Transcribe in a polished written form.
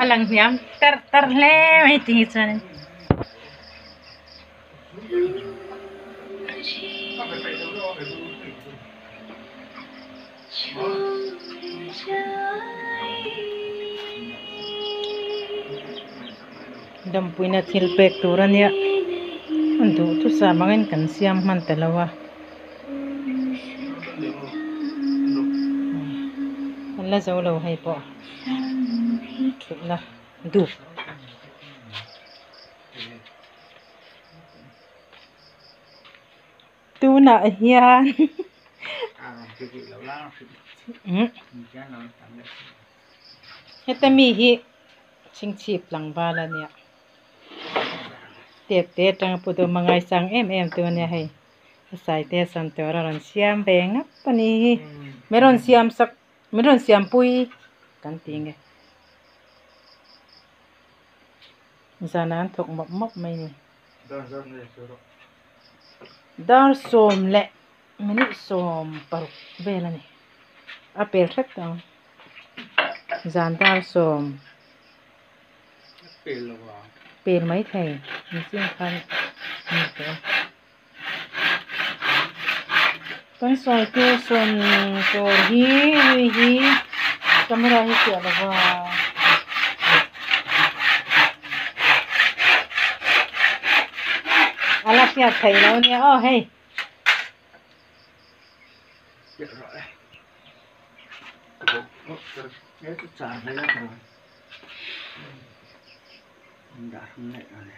alang niam tar le mai ti chan dam puina thil pek turania andu tu sa mangin kan siam man talawa la zo lo hay po la du tu na hian hetami hi chingchip lang bala nia te tang pu do mangai sang em tu nia hay sai te san te ran siam beng pani meron siam pui kan tinge zanan thok mop mai ni dar som le mani som paru bela ni apel thak ta zan dar som pel mai thai ni sim khan ni te kan soi te som to hi camera hi kia la wa ala pia thai lo ni hey Được rồi. Cái chả thấy đó rồi. Đã không lại rồi này.